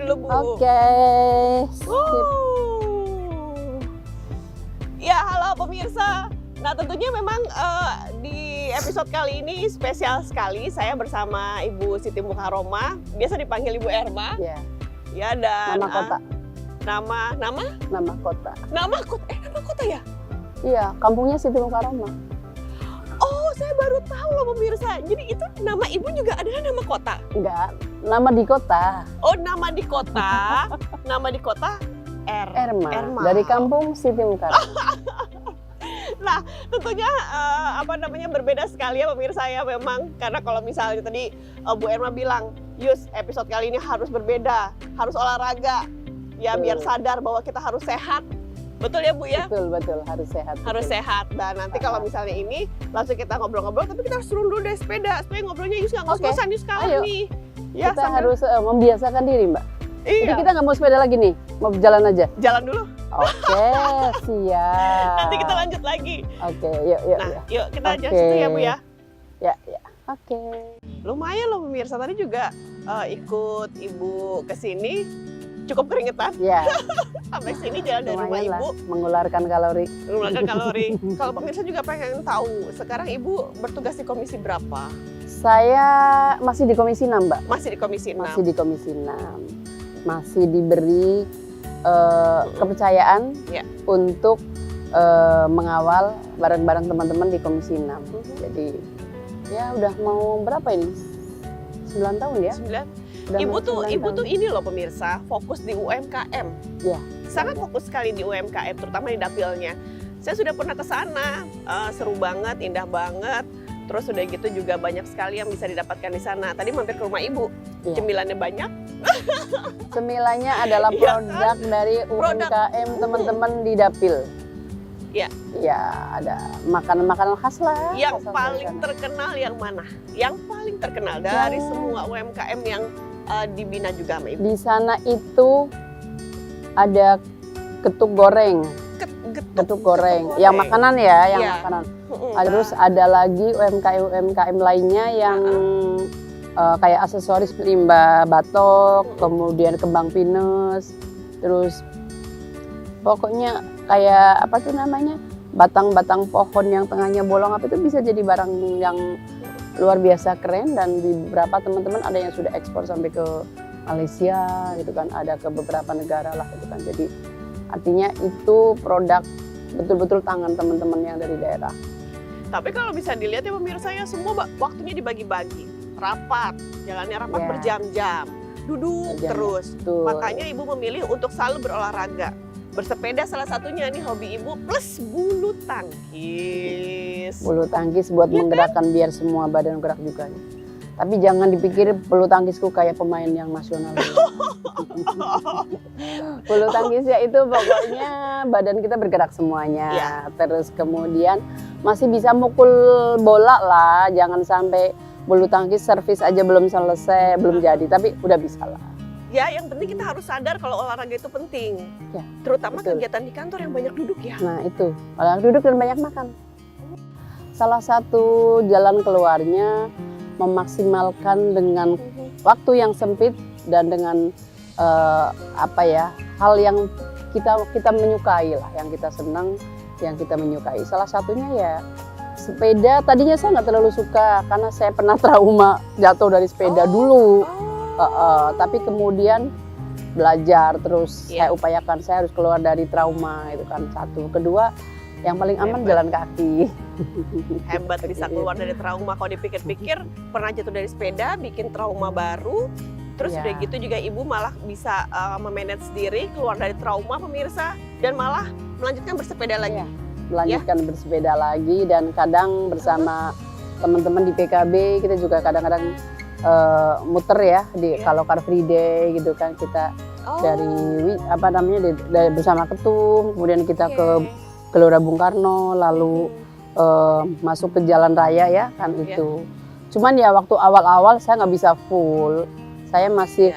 dulu, Bu. Oke. Sip. Ya, halo pemirsa. Nah, tentunya memang di episode kali ini spesial sekali. Saya bersama Ibu Siti Mukaroma, biasa dipanggil Ibu Erma. Ya. Ya, dan Nama kota. Nama Kota. nama kota ya? Iya, kampungnya Siti Mukaroma. Oh, saya baru tahu loh pemirsa. Jadi itu nama Ibu juga adalah nama kota. Enggak, nama di kota. Oh, nama di kota. Nama di kota Erma. Erma. Dari kampung Siti Mukaroma. Nah, tentunya berbeda sekali ya pemirsa ya memang, karena kalau misalnya tadi Bu Erma bilang, Yus, episode kali ini harus berbeda, harus olahraga, ya biar sadar bahwa kita harus sehat. Betul ya Bu ya? Betul, harus sehat. Harus sehat. Dan nanti kalau misalnya ini langsung kita ngobrol-ngobrol, tapi kita harus turun dulu deh sepeda supaya ngobrolnya Yus nggak ngos-ngosan Yus kalah Ayo. nih. Ya, Kita sambil- harus membiasakan diri, Mbak. Jadi iya. kita nggak mau sepeda lagi nih, mau jalan aja. Jalan dulu. Oke, siap. Nanti kita lanjut lagi. Oke, yuk. Nah, yuk kita aja Oke. situ ya Bu ya. Ya. Oke. Lumayan loh pemirsa, tadi juga ikut Ibu ke sini cukup keringetan. Ya, Sampai sini jalan dari rumah lumayan lah, Ibu mengeluarkan kalori. menggunakan kalori. Kalau pemirsa juga pengen tahu, sekarang Ibu bertugas di komisi berapa? Saya masih di Komisi 6, Mbak. Masih di komisi 6. Masih di Komisi 6. Masih diberi kepercayaan Ya. untuk mengawal bareng-bareng teman-teman di Komisi 6. Jadi ya udah mau berapa ini? 9 tahun ya? 9. Udah Ibu mau tuh 9 Ibu tahun. tuh ini loh pemirsa, fokus di UMKM. Ya. Sangat fokus sekali di UMKM, terutama di dapilnya. Saya sudah pernah ke sana, seru banget, indah banget. Terus udah gitu juga banyak sekali yang bisa didapatkan di sana. Tadi mampir ke rumah Ibu, Iya. cemilannya banyak. Cemilannya adalah Iya produk dari UMKM teman-teman di Dapil. Iya. Ya, ada makanan-makanan khas lah. Yang khas paling dari sana. terkenal yang mana? Yang paling terkenal dari semua UMKM yang dibina juga sama Ibu. Di sana itu ada getuk goreng. Getuk goreng. Yang makanan ya, yang Iya. makanan. Terus ada lagi UMKM lainnya yang kayak aksesoris rimba batok, kemudian kembang pinus, terus pokoknya kayak apa tuh namanya, batang-batang pohon yang tengahnya bolong apa itu bisa jadi barang yang luar biasa keren. Dan di beberapa teman-teman ada yang sudah ekspor sampai ke Malaysia gitu kan, ada ke beberapa negara lah gitu kan. Jadi artinya itu produk betul-betul tangan teman-teman yang dari daerah. Tapi kalau bisa dilihat ya pemirsa ya, semua waktunya dibagi-bagi. Rapat, jalannya rapat Ya. berjam-jam, duduk Berjam-jam, terus. betul. Makanya Ibu memilih untuk selalu berolahraga. Bersepeda salah satunya nih hobi Ibu, plus bulu tangkis. Bulu tangkis buat Iya kan? menggerakkan biar semua badan gerak juga. Tapi jangan dipikir bulu tangkisku kayak pemain yang nasional. Bulu tangkisnya itu pokoknya badan kita bergerak semuanya. Iya. Terus kemudian masih bisa mukul bola lah. Jangan sampai bulu tangkis servis aja belum selesai, belum jadi. Tapi udah bisa lah. Ya, yang penting kita harus sadar kalau olahraga itu penting. Ya, Terutama betul. kegiatan di kantor yang banyak duduk ya. Nah itu, olahraga duduk dan banyak makan. Salah satu jalan keluarnya memaksimalkan dengan waktu yang sempit dan dengan hal yang kita menyukai lah, yang kita senang, yang kita menyukai. Salah satunya ya sepeda. Tadinya saya nggak terlalu suka karena saya pernah trauma jatuh dari sepeda dulu. Tapi kemudian belajar terus saya upayakan, saya harus keluar dari trauma itu kan satu. Kedua, yang paling aman jalan kaki. Hebat bisa keluar dari trauma. Kalau dipikir-pikir pernah jatuh dari sepeda, bikin trauma baru. Terus Ya. udah gitu juga Ibu malah bisa memanage sendiri, keluar dari trauma pemirsa, dan malah melanjutkan bersepeda lagi. Iya, melanjutkan bersepeda lagi, dan kadang bersama teman-teman di PKB kita juga kadang-kadang muter ya kalau Car Free Day gitu kan, kita dari bersama ketum, kemudian kita ke Gelora Bung Karno, lalu masuk ke jalan raya ya kan itu. Cuman ya waktu awal-awal saya nggak bisa full, saya masih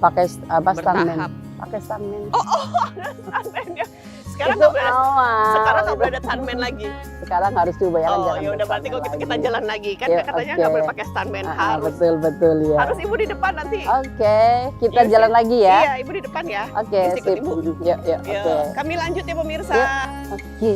pakai stuntman. Pakai stuntman. Oh, ada stuntman ya. Sekarang Itu nggak boleh. awal. Sekarang nggak boleh ada stuntman lagi. Sekarang harus coba ya kan Oh jalan ya udah berarti bersama kalau gitu kita lagi. jalan lagi kan Ya, katanya oke. nggak boleh pakai stuntman harus. Betul ya. Harus ibu di depan nanti. Oke, kita Iya, jalan lagi ya. Iya ibu di depan ya. Oke, Terus ikut sip. ibu. Yuk, Ya, oke. kami lanjut ya pemirsa. Ya. Oke.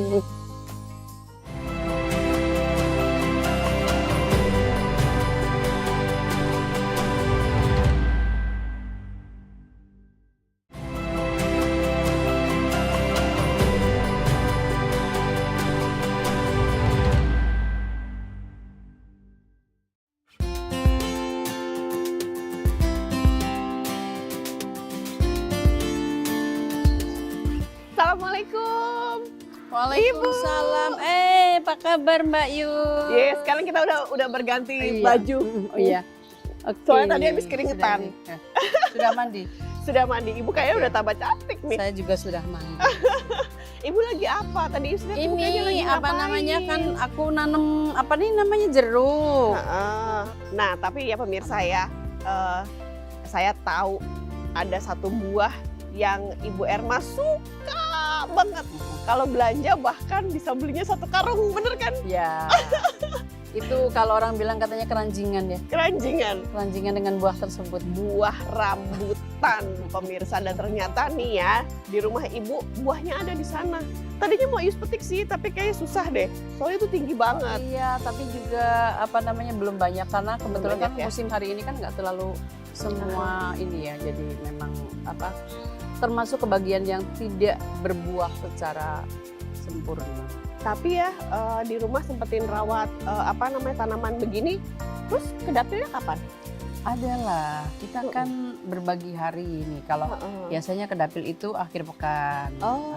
Assalamualaikum. Waalaikumsalam. Apa kabar Mbak Yu? Yes, sekarang kita udah berganti Iya. baju. Oh iya. Oke. Soalnya tadi habis keringetan. Sudah mandi. Sudah mandi. Ibu kayaknya Oke. udah tambah cantik nih. Saya juga sudah mandi. Ibu lagi apa? Tadi istrinya tuh kayaknya lagi Ini apa ngapain? namanya kan aku nanam apa nih namanya jeruk. Nah, tapi ya pemirsa ya, saya tahu ada satu buah yang Ibu Erma suka banget. Kalau belanja bahkan bisa belinya 1 karung, bener kan? Ya. Itu kalau orang bilang katanya keranjingan ya. Keranjingan. Keranjingan dengan buah tersebut. Buah rambutan pemirsa, dan ternyata nih ya di rumah ibu buahnya ada di sana. Tadinya mau Yus petik sih tapi kayaknya susah deh soalnya itu tinggi banget. Iya, tapi juga apa namanya belum banyak karena kebetulan banyak kan ya? musim hari ini kan nggak terlalu semua ini ya. Jadi memang apa termasuk kebagian yang tidak berbuah secara sempurna. Tapi ya di rumah sempetin rawat apa namanya tanaman begini. Terus ke dapilnya kapan? Adalah kita kan berbagi hari ini. Kalau biasanya ke dapil itu akhir pekan. Oh.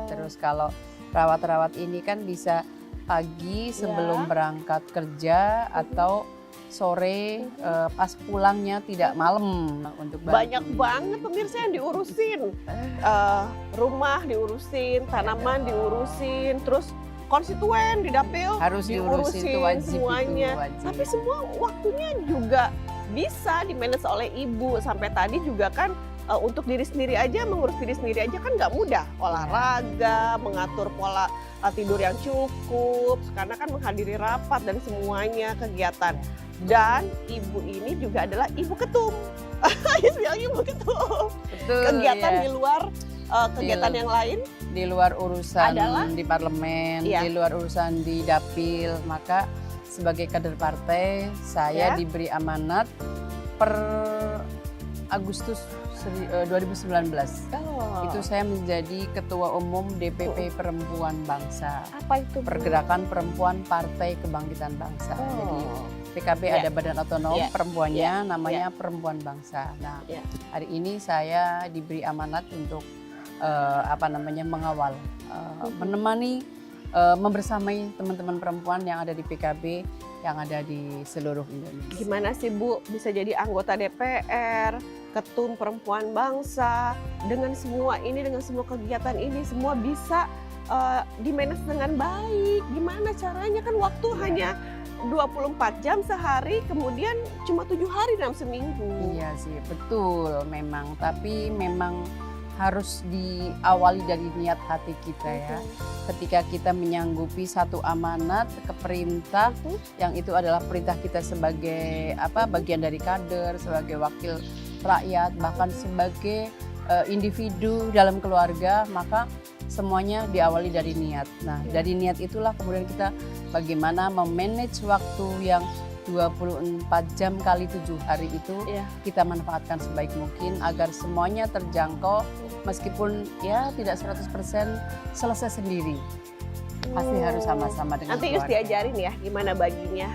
Terus kalau rawat-rawat ini kan bisa pagi sebelum berangkat kerja atau sore pas pulangnya tidak malam untuk bantu. Banyak banget pemirsa yang diurusin. Rumah diurusin, tanaman diurusin, terus konstituen di dapil Harus diurusin, itu wajib semuanya. itu wajib. Tapi semua waktunya juga bisa dimanage oleh ibu. Sampai tadi juga kan untuk diri sendiri aja, mengurus diri sendiri aja kan nggak mudah. Olahraga, mengatur pola tidur yang cukup, karena kan menghadiri rapat dan semuanya kegiatan. Dan ibu ini juga adalah ibu ketum. Yus bilang ibu ketum. Betul, Kegiatan ya. di luar kegiatan yang lain. Di luar urusan Adalah? di parlemen, Iya. di luar urusan di dapil, maka sebagai kader partai saya Ya. diberi amanat per Agustus 2019. Oh. Itu saya menjadi ketua umum DPP Perempuan Bangsa. Apa itu? Bu? Pergerakan Perempuan Partai Kebangkitan Bangsa. Jadi PKB Ya. ada badan otonom Ya. perempuannya namanya Perempuan Bangsa. Nah, Ya. hari ini saya diberi amanat untuk apa namanya mengawal, menemani, membersamai teman-teman perempuan yang ada di PKB yang ada di seluruh Indonesia. Gimana sih Bu bisa jadi anggota DPR, ketum perempuan bangsa, dengan semua ini, dengan semua kegiatan ini, semua bisa di-manage dengan baik. Gimana caranya, kan waktu hanya 24 jam sehari, kemudian cuma 7 hari dalam seminggu. Iya sih, betul memang. Tapi memang harus diawali dari niat hati kita ya. Ketika kita menyanggupi satu amanat ke perintah, yang itu adalah perintah kita sebagai bagian dari kader, sebagai wakil rakyat, bahkan sebagai individu dalam keluarga, maka semuanya diawali dari niat. Nah, dari niat itulah kemudian kita bagaimana memanage waktu yang 24 jam kali 7 hari itu kita manfaatkan sebaik mungkin agar semuanya terjangkau, meskipun ya tidak 100% selesai sendiri. Pasti harus sama-sama dengan Nanti Yus keluarga. diajarin ya gimana baginya.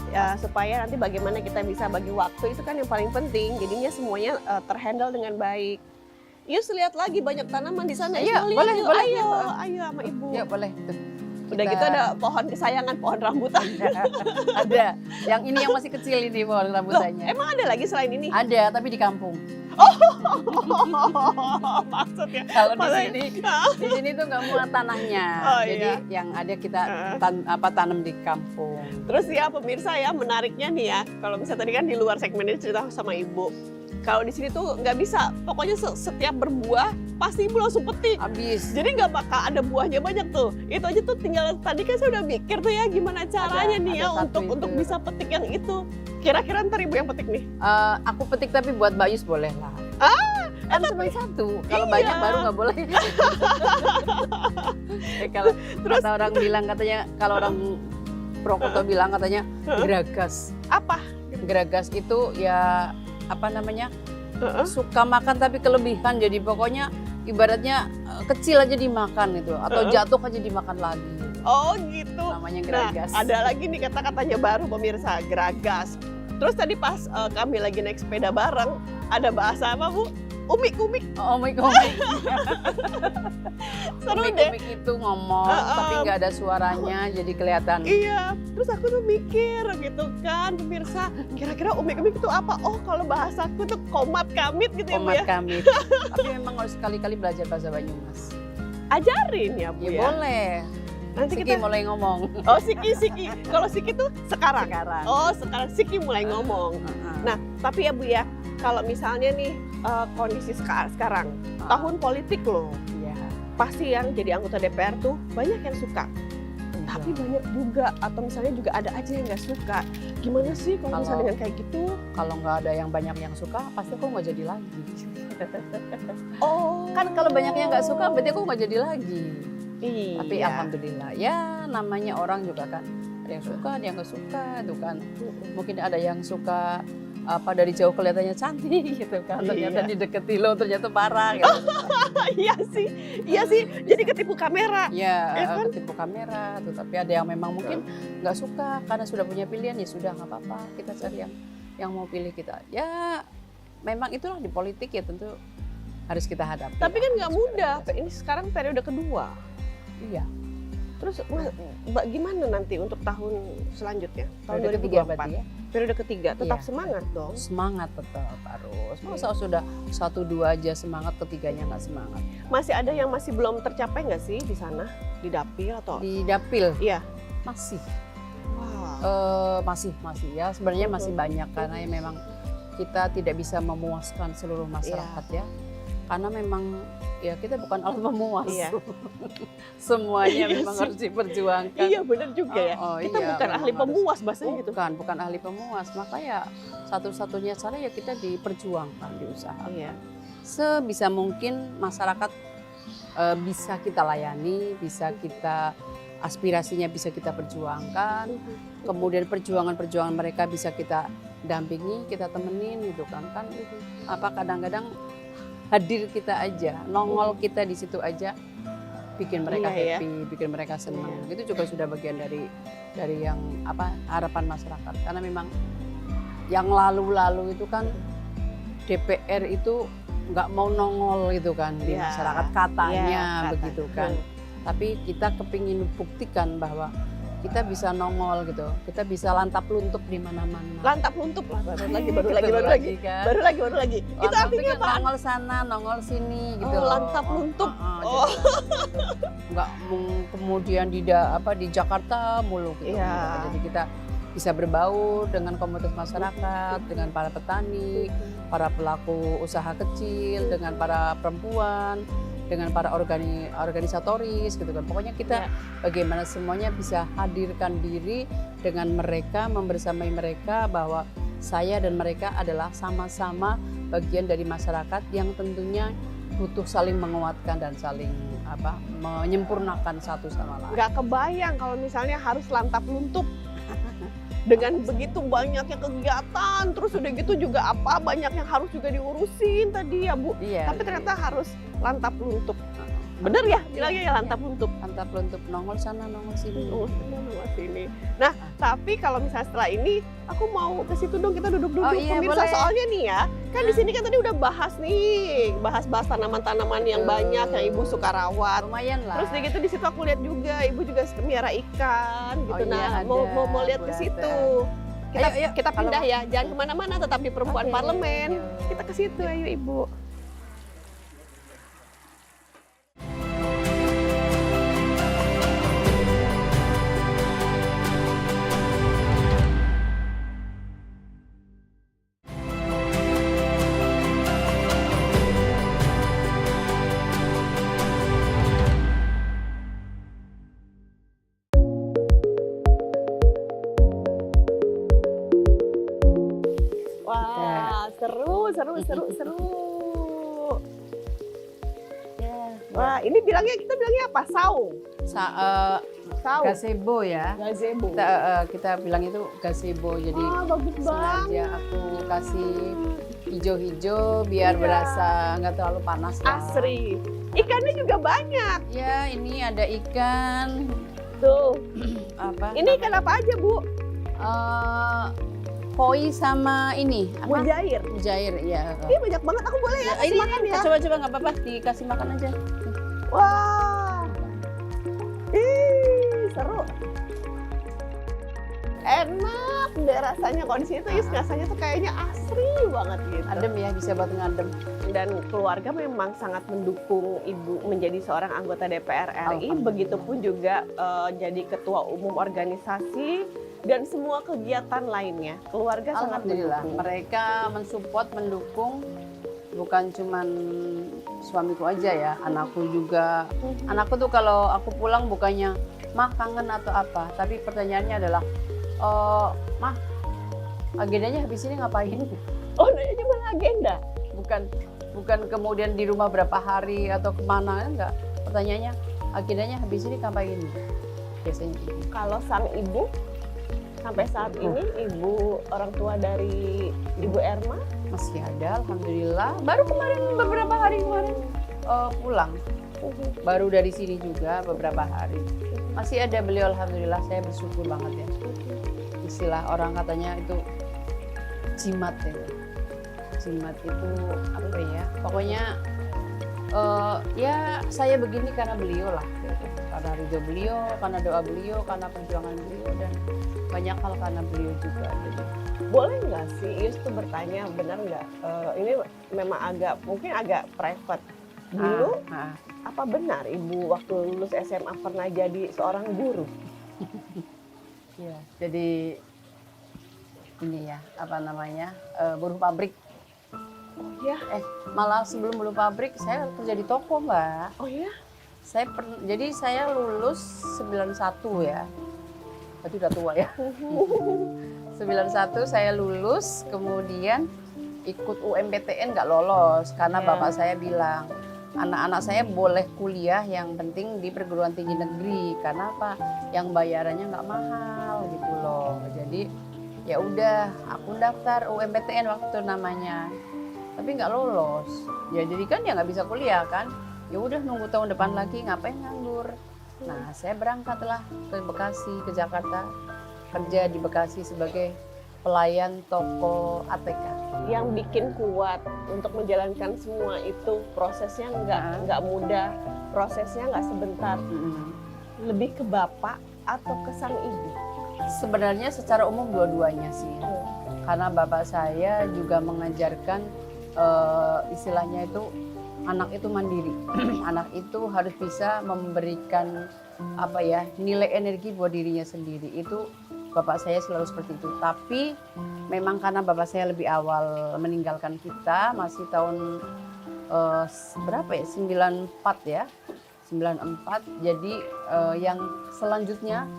Ya, supaya nanti bagaimana kita bisa bagi waktu, itu kan yang paling penting. Jadinya semuanya terhandle dengan baik. Yus lihat lagi banyak tanaman di sana. Yus Iya, mau lihat boleh, yuk. boleh. Ayo sama ibu. Ya boleh tuh. Udah gitu ada pohon kesayangan, pohon rambutan. Ada. Yang ini yang masih kecil ini pohon Loh, rambutannya. emang ada lagi selain ini? Ada, tapi di kampung. Maksudnya. Kalau di Maksudnya- sini tuh nggak muat tanahnya. Oh, Jadi iya. yang ada kita tanam di kampung. Terus ya pemirsa ya, menariknya nih ya, kalau misalnya tadi kan di luar segmen ini cerita sama ibu. Kalau di sini tuh nggak bisa, pokoknya setiap berbuah pasti ibu langsung petik. Habis. Jadi nggak bakal ada buahnya banyak tuh. Itu aja tuh tinggal tadi kan saya udah mikir tuh ya gimana caranya nih ya ada satu untuk itu. bisa petik yang itu. Kira-kira ntar ibu yang petik nih. Aku petik tapi buat Mbak Yus boleh lah. Kan cuma satu. Kalau Iya. banyak baru nggak boleh. Kalau Terus? kata orang bilang katanya, kalau orang Prokoto bilang katanya geragas. Apa? Geragas itu ya apa namanya? Heeh. Suka makan tapi kelebihan. Jadi pokoknya ibaratnya kecil aja dimakan itu atau jatuh aja dimakan lagi. Oh gitu. Namanya Nah, geragas. ada lagi nih kata-katanya baru pemirsa, geragas. Terus tadi pas kami lagi naik sepeda bareng, ada bahasa apa Bu? Umik-umik. Omik-omik. Seru deh. Komik-komik itu ngomong tapi nggak ada suaranya jadi kelihatan. Iya, terus aku tuh mikir gitu kan pemirsa, kira-kira umik-umik itu apa? Oh kalau bahasaku tuh komat kamit gitu ya Bu Komat ya. kami. Tapi memang harus sekali-kali belajar bahasa Banyumas. Ajarin ya Bu Ya, ya. boleh. Nanti Siki kita, mulai ngomong. oh Siki. Kalau Siki tuh sekarang. Sekarang. Oh sekarang Siki mulai ngomong. Nah tapi ya Bu ya, kalau misalnya nih kondisi sekarang, tahun politik loh. Iya. Pasti yang jadi anggota DPR tuh banyak yang suka. Tapi banyak juga, atau misalnya juga ada aja yang nggak suka. Gimana sih kalau misalnya Kalau- dengan kayak gitu? Kalau nggak ada yang banyak yang suka, pasti aku nggak jadi lagi. Oh. Kan kalau banyak yang nggak suka, berarti aku nggak jadi lagi. Iya. Tapi alhamdulillah, ya namanya orang juga kan. Ada yang suka, ada yang nggak suka, itu kan. Mungkin ada yang suka apa dari jauh kelihatannya cantik gitu kan. Ternyata Iya. dideketi lo ternyata parah gitu. Iya sih. Jadi ketipu kamera. Ya, Ya kan? ketipu kamera tuh. Tapi ada yang memang mungkin nggak suka karena sudah punya pilihan, ya sudah nggak apa-apa. Kita cari yang mau pilih kita. Ya, memang itulah di politik ya tentu harus kita hadapi. Tapi kan nggak Harus mudah. kita Ini sekarang periode kedua. hadapi. Iya. Terus Mbak gimana nanti untuk tahun selanjutnya? Tahun Periode ketiga 2024. berarti ya. Periode ketiga. Tetap Iya. semangat dong. Semangat tetap harus. Masa sudah 1-2 aja semangat, ketiganya nggak semangat. Masih ada yang masih belum tercapai nggak sih di sana? Di dapil atau? Di dapil Iya. masih. Wow. Masih ya. Sebenarnya masih banyak karena ya memang kita tidak bisa memuaskan seluruh masyarakat ya. Karena memang ya kita bukan alat pemuas. Iya. Semuanya Iya memang sih. harus diperjuangkan. Iya benar juga ya. Oh, Kita iya, bukan memang ahli harus. pemuas bahasanya gitu. Bukan ahli pemuas. Maka ya satu-satunya cara ya kita diperjuangkan, diusahakan. Iya. Sebisa mungkin masyarakat bisa kita layani, bisa kita aspirasinya bisa kita perjuangkan. Kemudian perjuangan-perjuangan mereka bisa kita dampingi, kita temenin gitu kan. Apa kadang-kadang hadir kita aja, nongol kita di situ aja bikin mereka Iya, happy, bikin mereka senang. Iya. Itu juga sudah bagian dari yang apa harapan masyarakat. Karena memang yang lalu-lalu itu kan DPR itu nggak mau nongol gitu kan di Iya. masyarakat katanya Iya, begitu kan. Tapi kita kepingin buktikan bahwa kita bisa nongol gitu, kita bisa lantap luntup di mana-mana. Lantap luntup lah. Baru lagi. Gitu kan. Baru lagi. Itu Lantap artinya kan apa? nongol sana, nongol sini gitu Oh, loh. lantap luntup. Oh. Nggak kemudian di Jakarta mulu gitu. Iya. Jadi kita bisa berbaur dengan komunitas masyarakat, dengan para petani, para pelaku usaha kecil, dengan para perempuan, dengan para organisatoris gitu kan. Pokoknya kita bagaimana semuanya bisa hadirkan diri dengan mereka, membersamai mereka bahwa saya dan mereka adalah sama-sama bagian dari masyarakat yang tentunya butuh saling menguatkan dan saling menyempurnakan satu sama lain. Nggak kebayang kalau misalnya harus lantap luntup. Dengan begitu banyaknya kegiatan, terus udah gitu juga banyak yang harus juga diurusin tadi ya Bu. Iya. Tapi ternyata harus lantap luntup. Bener ya bilangnya ya lantap luntup. Lantap luntup, nongol sana, nongol sini. Sini. Nah, tapi kalau misalnya setelah ini aku mau ke situ dong, kita duduk-duduk Oh, iya, pemirsa. boleh. Soalnya nih ya, kan di sini kan tadi udah bahas bahas tanaman-tanaman yang Betul. banyak yang Ibu suka rawat. Lumayan lah. Terus di situ aku lihat juga Ibu juga miara ikan gitu. Oh, iya, Nah, mau lihat Bu, ke ada. situ. Ayo, Kita kalau- pindah ya, jangan kemana-mana, tetap di Perempuan Oke, Parlemen. yuk. Kita ke situ, ayo Ibu. Seru. Wah, ini kita bilangnya apa? Saung. Saung. Gazebo ya. Gazebo. Kita bilang itu gazebo. Jadi Bagus banget. sengaja aku kasih hijau-hijau biar Iya. berasa nggak terlalu panas lah. Asri. Ikannya juga banyak. Ya, ini ada ikan Tuh. apa? Ini ikan apa aja, Bu? Koi sama ini apa? Mujair. Mujair, ya. Ini banyak banget. Aku boleh ya kasih Ini makan ya? coba nggak apa-apa, dikasih makan aja. Wah. Seru. Enak deh rasanya. Kalau di sini tuh rasanya tuh kayaknya asri banget gitu. Adem ya, bisa buat ngadem. Dan keluarga memang sangat mendukung ibu menjadi seorang anggota DPR RI. Alhamdulillah. Begitupun juga jadi ketua umum organisasi dan semua kegiatan lainnya. Keluarga sangat Alhamdulillah, mendukung. mereka mensupport, mendukung, bukan cuman suamiku aja ya, anakku juga. Anakku tuh kalau aku pulang bukannya, "Mah kangen atau apa?" Tapi pertanyaannya adalah, "Mah, agendanya habis ini ngapain?" Oh, nanya cuma agenda. Bukan kemudian di rumah berapa hari atau kemana, enggak. Pertanyaannya, agendanya habis ini ngapain? Biasanya gitu. Kalau sang ibu sampai saat ini, ibu orang tua dari Ibu Erma Masih ada, alhamdulillah. Baru kemarin beberapa hari kemarin pulang. Baru dari sini juga beberapa hari. Masih ada beliau, alhamdulillah. Saya bersyukur banget ya. Istilah orang katanya itu jimat ya. Jimat itu apa ya? Pokoknya ya saya begini karena beliau lah. Gitu. Karena ridho beliau, karena doa beliau, karena perjuangan beliau dan banyak hal karena beliau juga. Jadi, boleh nggak sih Ius tuh bertanya, benar nggak? Ini memang mungkin agak private. Dulu apa benar ibu waktu lulus SMA pernah jadi seorang guru? ya. Jadi ini ya apa namanya buruh pabrik. Oh ya, Malah sebelum buruh pabrik saya kerja di toko Mbak. oh ya. Jadi saya lulus 91 ya. Berarti udah tua ya. 91 saya lulus, kemudian ikut UMPTN nggak lolos karena Ya. bapak saya bilang anak-anak saya boleh kuliah yang penting di perguruan tinggi negeri karena apa? Yang bayarannya nggak mahal gitu loh. Jadi ya udah aku daftar UMPTN waktu itu namanya, tapi nggak lolos. Ya jadi kan ya nggak bisa kuliah kan. Ya udah nunggu tahun depan lagi, ngapain nganggur. Nah saya berangkatlah ke Bekasi, ke Jakarta, kerja di Bekasi sebagai pelayan toko ATK. Yang bikin kuat untuk menjalankan semua itu prosesnya nggak mudah, prosesnya nggak sebentar. Lebih ke bapak atau ke sang ibu? Sebenarnya secara umum dua-duanya sih. Karena bapak saya juga mengajarkan istilahnya itu anak itu mandiri. Anak itu harus bisa memberikan apa ya, nilai energi buat dirinya sendiri. Itu bapak saya selalu seperti itu. Tapi memang karena bapak saya lebih awal meninggalkan kita, masih tahun berapa ya? 94 ya. 94. Jadi yang selanjutnya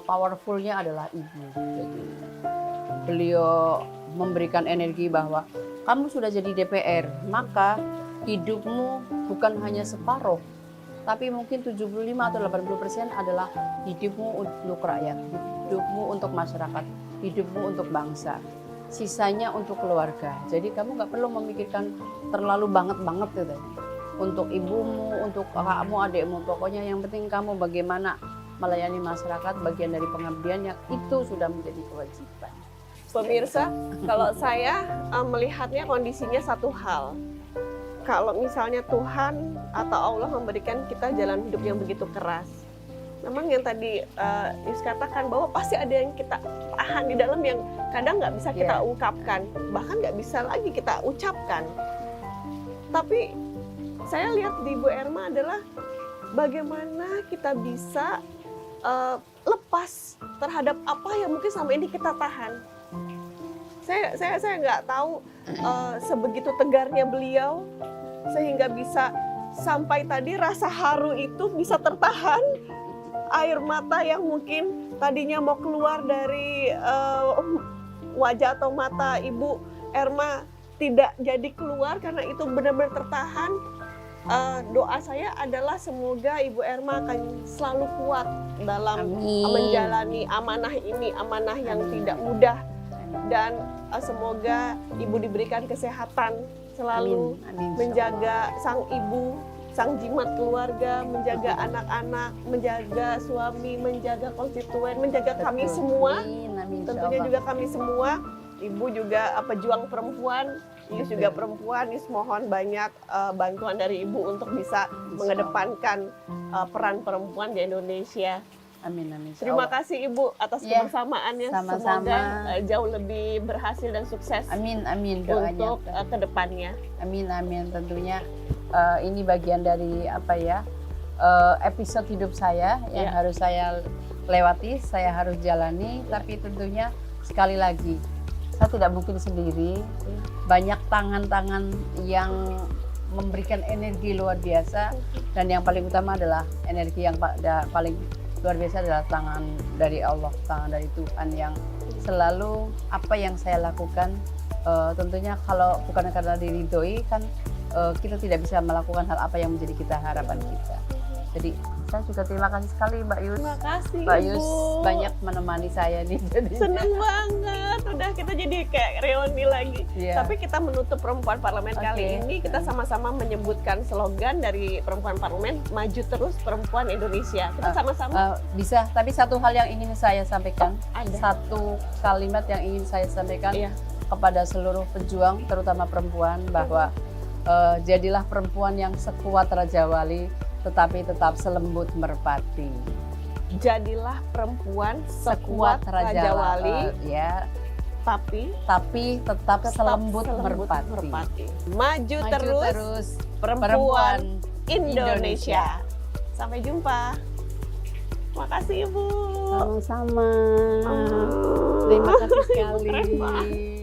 powerfulnya adalah ibu. Jadi beliau memberikan energi bahwa kamu sudah jadi DPR, maka hidupmu bukan hanya separuh, tapi mungkin 75 atau 80% adalah hidupmu untuk rakyat, hidupmu untuk masyarakat, hidupmu untuk bangsa, sisanya untuk keluarga. Jadi kamu nggak perlu memikirkan terlalu banget gitu. Untuk ibumu, untuk kakakmu, adikmu, pokoknya yang penting kamu bagaimana melayani masyarakat, bagian dari pengabdian yang itu sudah menjadi kewajiban. Pemirsa, kalau saya melihatnya kondisinya satu hal. Kalau misalnya Tuhan atau Allah memberikan kita jalan hidup yang begitu keras, memang yang tadi Yus katakan bahwa pasti ada yang kita tahan di dalam yang kadang nggak bisa kita ungkapkan, bahkan nggak bisa lagi kita ucapkan. Tapi saya lihat di Bu Erma adalah bagaimana kita bisa lepas terhadap apa yang mungkin selama ini kita tahan. Saya nggak tahu sebegitu tegarnya beliau sehingga bisa sampai tadi rasa haru itu bisa tertahan, air mata yang mungkin tadinya mau keluar dari wajah atau mata Ibu Erma tidak jadi keluar karena itu benar-benar tertahan. Doa saya adalah semoga Ibu Erma akan selalu kuat dalam Amin. menjalani amanah ini, amanah yang tidak mudah, dan semoga Ibu diberikan kesehatan selalu, Amin. menjaga sang ibu, sang jimat keluarga, menjaga anak-anak, menjaga suami, menjaga konstituen, menjaga kami semua. Amin. Tentunya juga kami semua. Ibu juga pejuang perempuan, Yus juga perempuan. Yus mohon banyak bantuan dari Ibu untuk bisa mengedepankan peran perempuan di Indonesia. Amin. Terima kasih Ibu atas Ya, kebersamaannya. sama-sama. Semoga jauh lebih berhasil dan sukses Amin. Doanya. untuk kedepannya. Amin. Tentunya ini bagian dari episode hidup saya yang Ya. harus saya lewati, saya harus jalani. Tapi tentunya sekali lagi saya tidak mungkin sendiri. Banyak tangan-tangan yang memberikan energi luar biasa, dan yang paling utama adalah energi yang paling luar biasa adalah tangan dari Allah, tangan dari Tuhan yang selalu apa yang saya lakukan. Tentunya kalau bukan karena diridhoi kan kita tidak bisa melakukan hal apa yang menjadi kita harapan kita. Jadi saya juga terima kasih sekali Mbak Yus. Terima kasih Mbak Ibu. Yus banyak menemani saya nih. Seneng banget, udah kita jadi kayak reuni lagi. Iya. Tapi kita menutup Perempuan Parlemen kali Oke. ini, kita sama-sama menyebutkan slogan dari Perempuan Parlemen, maju terus perempuan Indonesia. Kita sama-sama Bisa, tapi satu hal yang ingin saya sampaikan, ada. satu kalimat yang ingin saya sampaikan Iya. kepada seluruh pejuang, terutama perempuan, bahwa jadilah perempuan yang sekuat Raja Wali, tetapi tetap selembut merpati. Jadilah perempuan sekuat Raja Wali, ya, tapi tapi tetap selembut merpati. Maju, Maju terus perempuan Indonesia. Sampai jumpa. Makasih Ibu. Sama-sama. Ah. Terima kasih sekali. Keren banget.